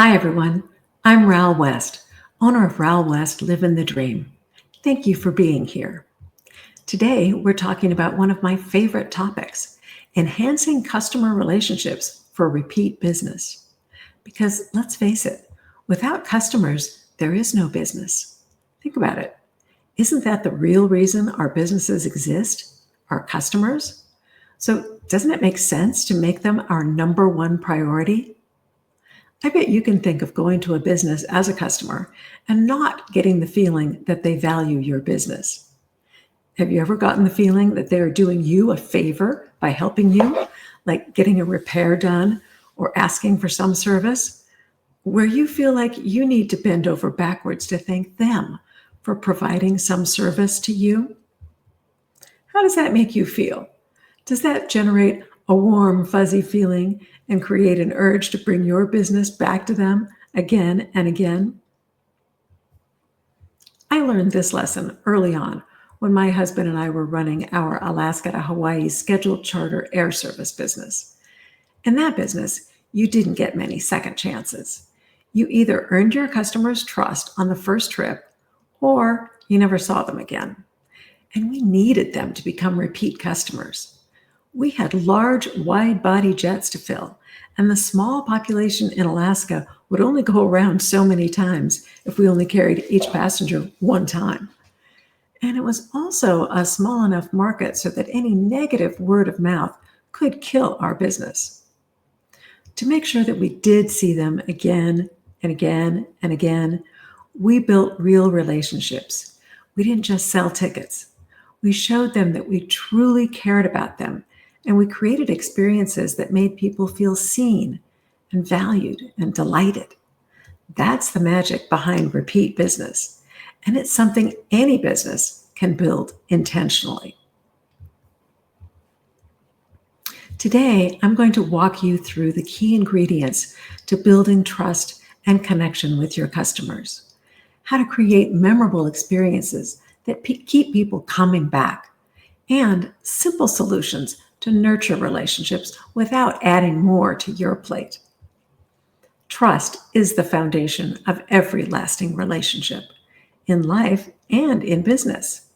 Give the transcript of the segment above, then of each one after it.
Hi, everyone. I'm Ral West, owner of Ral West Livin' the Dream. Thank you for being here. Today, we're talking about one of my favorite topics, enhancing customer relationships for repeat business. Because let's face it, without customers, there is no business. Think about it. Isn't that the real reason our businesses exist? Our customers? So, doesn't it make sense to make them our number one priority? I bet you can think of going to a business as a customer and not getting the feeling that they value your business. Have you ever gotten the feeling that they are doing you a favor by helping you, like getting a repair done or asking for some service, where you feel like you need to bend over backwards to thank them for providing some service to you? How does that make you feel? Does that generate a warm, fuzzy feeling and create an urge to bring your business back to them again and again? I learned this lesson early on when my husband and I were running our Alaska to Hawaii scheduled charter air service business. In that business, you didn't get many second chances. You either earned your customers' trust on the first trip or you never saw them again. And we needed them to become repeat customers. We had large, wide-body jets to fill, and the small population in Alaska would only go around so many times if we only carried each passenger one time. And it was also a small enough market so that any negative word of mouth could kill our business. To make sure that we did see them again and again and again, we built real relationships. We didn't just sell tickets. We showed them that we truly cared about them, and we created experiences that made people feel seen and valued and delighted. That's the magic behind repeat business, and it's something any business can build intentionally. Today, I'm going to walk you through the key ingredients to building trust and connection with your customers, how to create memorable experiences that keep people coming back, and simple solutions to nurture relationships without adding more to your plate. Trust is the foundation of every lasting relationship, in life and in business.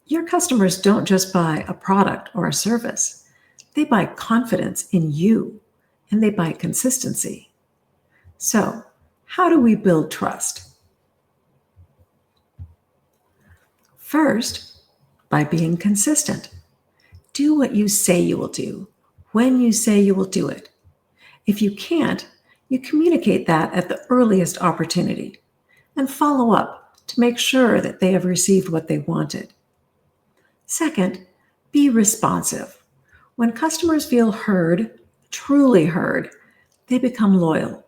Your customers don't just buy a product or a service. They buy confidence in you, and they buy consistency. So, how do we build trust? First, by being consistent. Do what you say you will do, when you say you will do it. If you can't, you communicate that at the earliest opportunity and follow up to make sure that they have received what they wanted. Second, be responsive. When customers feel heard, truly heard, they become loyal.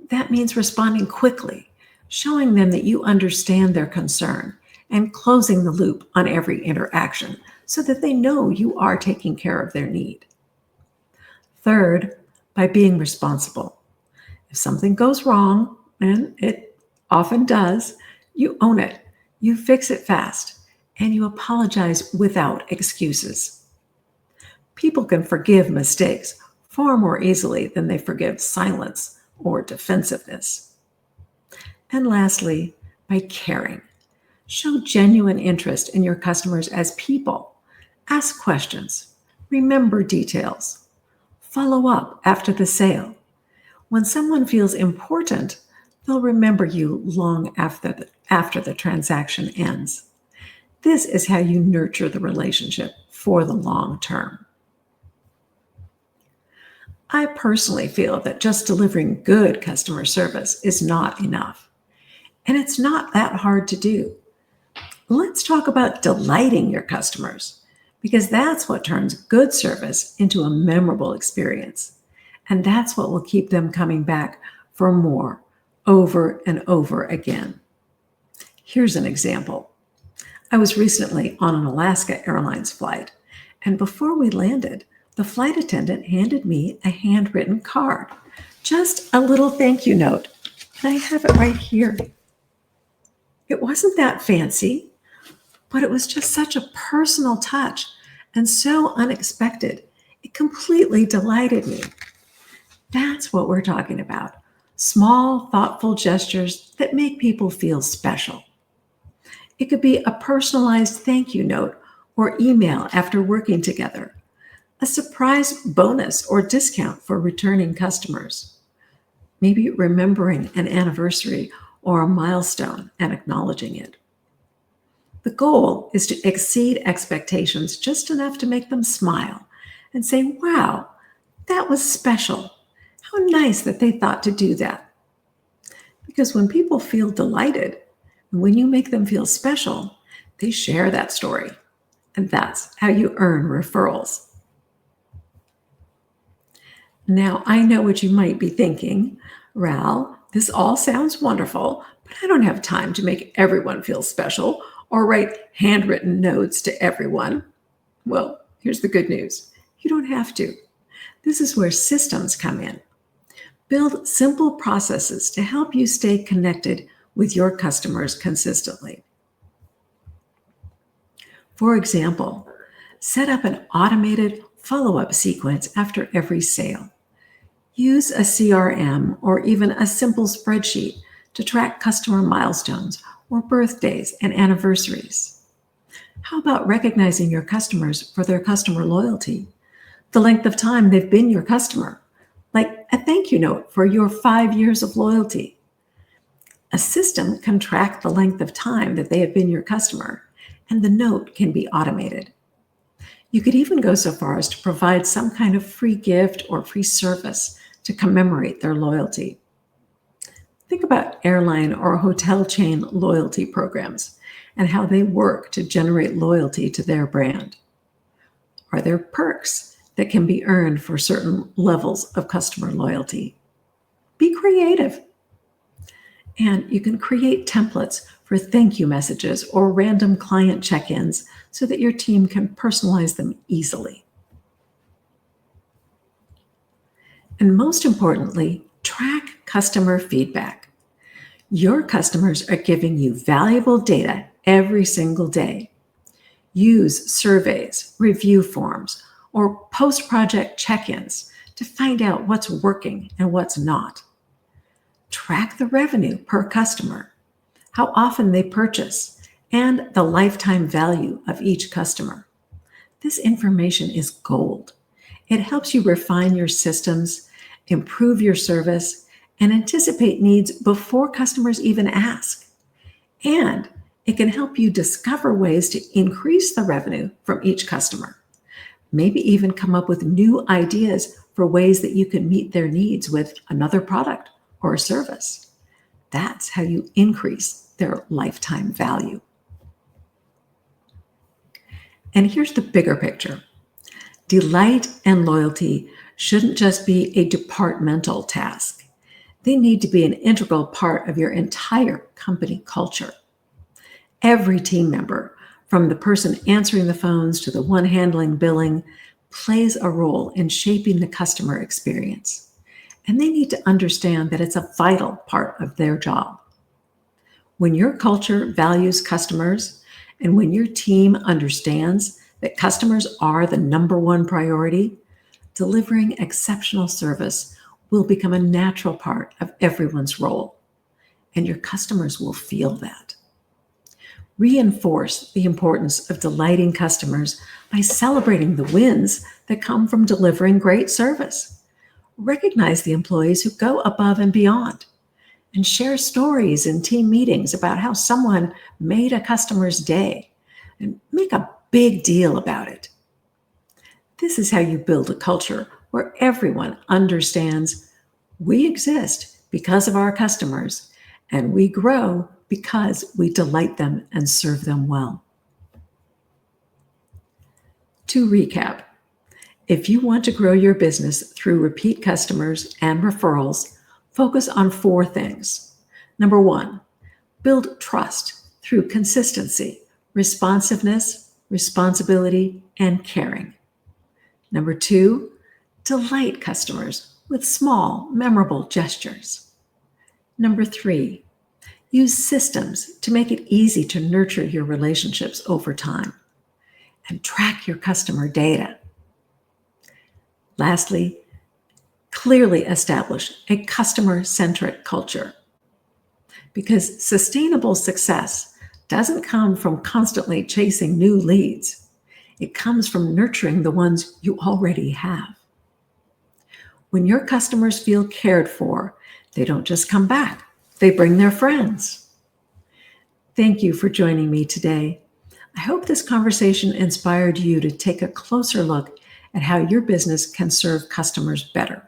That means responding quickly, showing them that you understand their concern, and closing the loop on every interaction so that they know you are taking care of their need. Third, by being responsible. If something goes wrong, and it often does, you own it, you fix it fast, and you apologize without excuses. People can forgive mistakes far more easily than they forgive silence or defensiveness. And lastly, by caring. Show genuine interest in your customers as people. Ask questions. Remember details. Follow up after the sale. When someone feels important, they'll remember you long after the transaction ends. This is how you nurture the relationship for the long term. I personally feel that just delivering good customer service is not enough. And it's not that hard to do. Let's talk about delighting your customers, because that's what turns good service into a memorable experience. And that's what will keep them coming back for more, over and over again. Here's an example. I was recently on an Alaska Airlines flight, and before we landed, the flight attendant handed me a handwritten card, just a little thank you note. And I have it right here. It wasn't that fancy, but it was just such a personal touch and so unexpected. It completely delighted me. That's what we're talking about. Small, thoughtful gestures that make people feel special. It could be a personalized thank you note or email after working together, a surprise bonus or discount for returning customers, maybe remembering an anniversary or a milestone and acknowledging it. The goal is to exceed expectations just enough to make them smile and say, wow, that was special. How nice that they thought to do that. Because when people feel delighted, and when you make them feel special, they share that story. And that's how you earn referrals. Now, I know what you might be thinking. Ral, this all sounds wonderful, but I don't have time to make everyone feel special or write handwritten notes to everyone. Well, here's the good news. You don't have to. This is where systems come in. Build simple processes to help you stay connected with your customers consistently. For example, set up an automated follow-up sequence after every sale. Use a CRM or even a simple spreadsheet to track customer milestones or birthdays and anniversaries. How about recognizing your customers for their customer loyalty, the length of time they've been your customer, like a thank you note for your 5 years of loyalty? A system can track the length of time that they have been your customer, and the note can be automated. You could even go so far as to provide some kind of free gift or free service to commemorate their loyalty. Think about airline or hotel chain loyalty programs and how they work to generate loyalty to their brand. Are there perks that can be earned for certain levels of customer loyalty? Be creative. And you can create templates for thank you messages or random client check-ins so that your team can personalize them easily. And most importantly, track customer feedback. Your customers are giving you valuable data every single day. Use surveys, review forms, or post-project check-ins to find out what's working and what's not. Track the revenue per customer, how often they purchase, and the lifetime value of each customer. This information is gold. It helps you refine your systems, improve your service, and anticipate needs before customers even ask. And it can help you discover ways to increase the revenue from each customer. Maybe even come up with new ideas for ways that you can meet their needs with another product or a service. That's how you increase their lifetime value. And here's the bigger picture. Delight and loyalty shouldn't just be a departmental task. They need to be an integral part of your entire company culture. Every team member, from the person answering the phones to the one handling billing, plays a role in shaping the customer experience. And they need to understand that it's a vital part of their job. When your culture values customers, and when your team understands that customers are the number one priority, delivering exceptional service will become a natural part of everyone's role, and your customers will feel that. Reinforce the importance of delighting customers by celebrating the wins that come from delivering great service. Recognize the employees who go above and beyond, and share stories in team meetings about how someone made a customer's day, and make a big deal about it. This is how you build a culture where everyone understands we exist because of our customers, and we grow because we delight them and serve them well. To recap, if you want to grow your business through repeat customers and referrals, focus on 4 things. Number 1, build trust through consistency, responsiveness, responsibility, and caring. Number 2, delight customers with small, memorable gestures. Number 3, use systems to make it easy to nurture your relationships over time. And track your customer data. Lastly, Clearly establish a customer-centric culture, because sustainable success doesn't come from constantly chasing new leads. It comes from nurturing the ones you already have. When your customers feel cared for, they don't just come back, they bring their friends. Thank you for joining me today. I hope this conversation inspired you to take a closer look at how your business can serve customers better,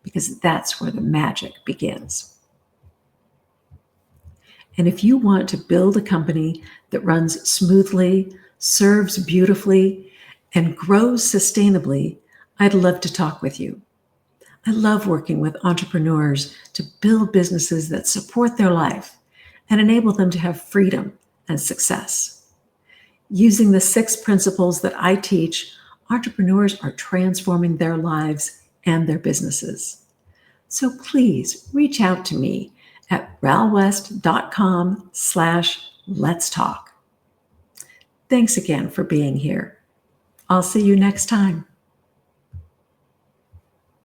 because that's where the magic begins. And if you want to build a company that runs smoothly, serves beautifully, and grows sustainably, I'd love to talk with you. I love working with entrepreneurs to build businesses that support their life and enable them to have freedom and success. Using the 6 principles that I teach, entrepreneurs are transforming their lives and their businesses. So please reach out to me at ralwest.com/let's talk. Thanks again for being here. I'll see you next time.